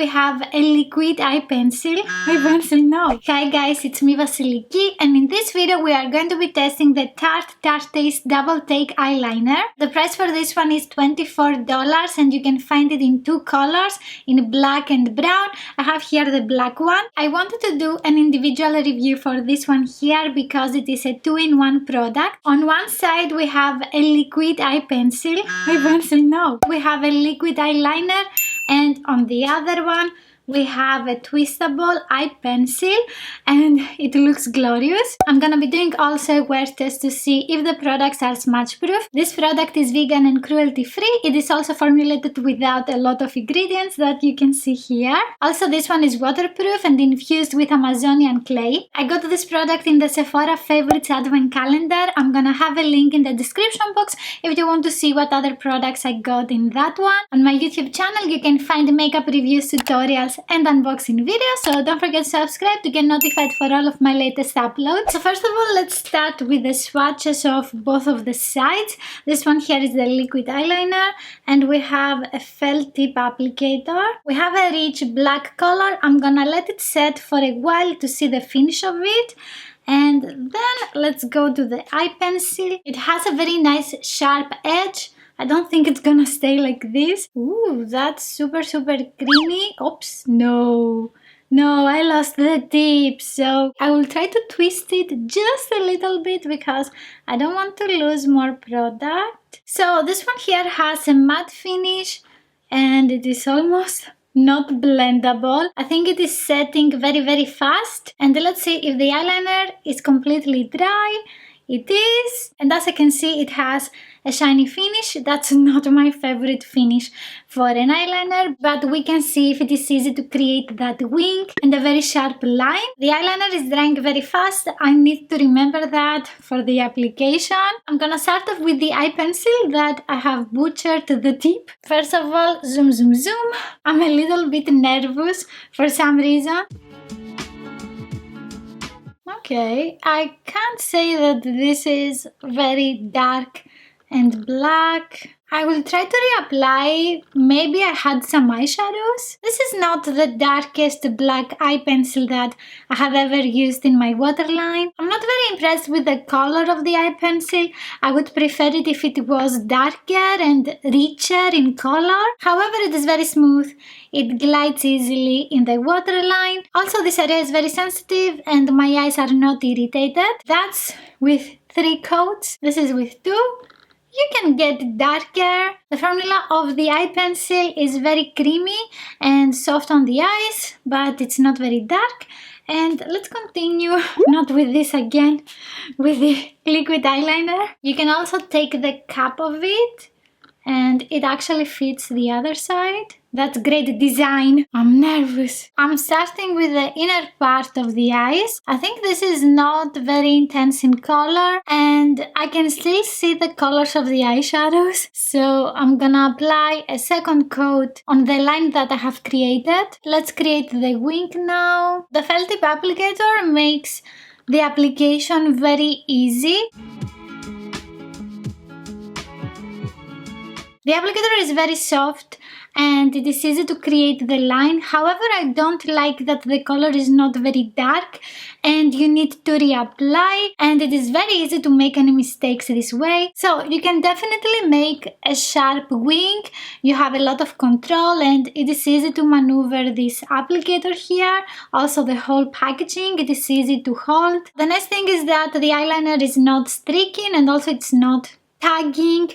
we have a liquid eye pencil. No. Hi guys, it's me Vasilikis, and in this video we are going to be testing the Tarte Tarteist Double Take Eyeliner. The price for this one is $24 and you can find it in two colors, in black and brown. I have here the black one. I wanted to do an individual review for this one here because it is a two-in-one product. On one side we have a liquid eye pencil. No. We have a liquid eyeliner, and on the other one we have a twistable eye pencil, and it looks glorious. I'm gonna be doing also a wear test to see if the products are smudge proof. This product is vegan and cruelty free. It is also formulated without a lot of ingredients that you can see here. Also, this one is waterproof and infused with Amazonian clay. I got this product in the Sephora Favorites Advent Calendar. I'm gonna have a link in the description box if you want to see what other products I got in that one. On my YouTube channel you can find makeup reviews, tutorials and unboxing videos, so don't forget to subscribe to get notified for all of my latest uploads. So first of all, let's start with the swatches of both of the sides. This one here is the liquid eyeliner, and we have a felt tip applicator. We have a rich black color. I'm gonna let it set for a while to see the finish of it. And then let's go to the eye pencil. It has a very nice sharp edge. I don't think it's gonna stay like this. Ooh, that's super creamy. Oops, no, I lost the tip. So I will try to twist it just a little bit because I don't want to lose more product. So this one here has a matte finish and it is almost not blendable. I think it is setting very fast. And let's see if the eyeliner is completely dry. It is, and as I can see, it has a shiny finish. That's not my favorite finish for an eyeliner, but we can see if it is easy to create that wing and a very sharp line. The eyeliner is drying very fast. I need to remember that for the application. I'm gonna start off with the eye pencil that I have butchered the tip. First of all, zoom. I'm a little bit nervous for some reason. Okay, I can't say that this is very dark and black. I will try to reapply. Maybe I had some eyeshadows. This is not the darkest black eye pencil that I have ever used in my waterline. I'm not very impressed with the color of the eye pencil. I would prefer it if it was darker and richer in color. However, it is very smooth. It glides easily in the waterline. Also, this area is very sensitive and my eyes are not irritated. That's with 3 coats. This is with 2. You can get darker. The formula of the eye pencil is very creamy and soft on the eyes, but it's not very dark. And let's continue, not with this again, with the liquid eyeliner. You can also take the cap of it and it actually fits the other side. That's great design. I'm nervous. I'm starting with the inner part of the eyes. I think this is not very intense in color and I can still see the colors of the eyeshadows. So I'm gonna apply a second coat on the line that I have created. Let's create the wing now. The felt tip applicator makes the application very easy. The applicator is very soft and it is easy to create the line. However, I don't like that the color is not very dark and you need to reapply, and it is very easy to make any mistakes this way. So you can definitely make a sharp wing. You have a lot of control and it is easy to maneuver this applicator here. Also the whole packaging, it is easy to hold. The nice thing is that the eyeliner is not streaking and also it's not tagging,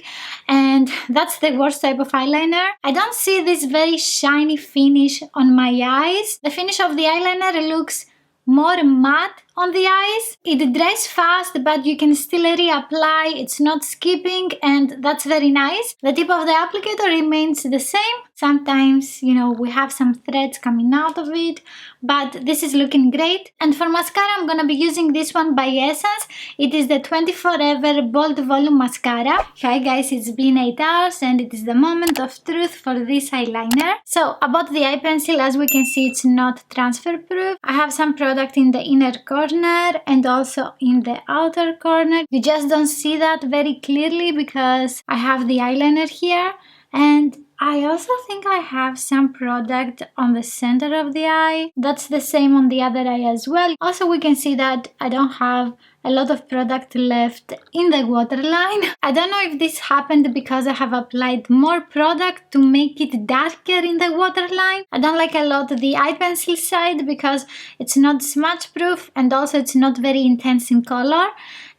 and that's the worst type of eyeliner. I don't see this very shiny finish on my eyes. The finish of the eyeliner looks more matte on the eyes. It dries fast, but you can still reapply. It's not skipping, and that's very nice. The tip of the applicator remains the same. Sometimes, you know, we have some threads coming out of it, but this is looking great. And for mascara, I'm gonna be using this one by Essence. It is the 24-Hour Bold Volume Mascara. Hi guys, it's been 8 hours and it is the moment of truth for this eyeliner. So about the eye pencil, as we can see, it's not transfer proof. I have some product in the inner corner and also in the outer corner. You just don't see that very clearly because I have the eyeliner here. And I also think I have some product on the center of the eye. That's the same on the other eye as well. Also, we can see that I don't have a lot of product left in the waterline. I don't know if this happened because I have applied more product to make it darker in the waterline. I don't like a lot the eye pencil side because it's not smudge proof and also it's not very intense in color.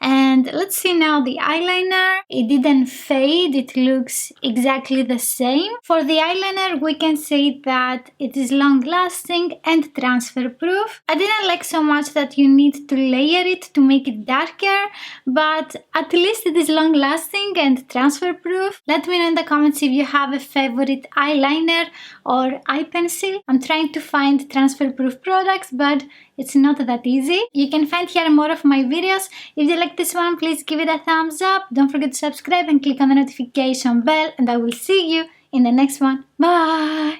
And let's see now the eyeliner. It didn't fade, it looks exactly the same. For the eyeliner, we can say that it is long lasting and transfer proof. I didn't like so much that you need to layer it to make it darker, but at least it is long lasting and transfer proof. Let me know in the comments if you have a favorite eyeliner or eye pencil. I'm trying to find transfer proof products, but it's not that easy. You can find here more of my videos. If you like this one, please give it a thumbs up. Don't forget to subscribe and click on the notification bell, and I will see you in the next one. Bye!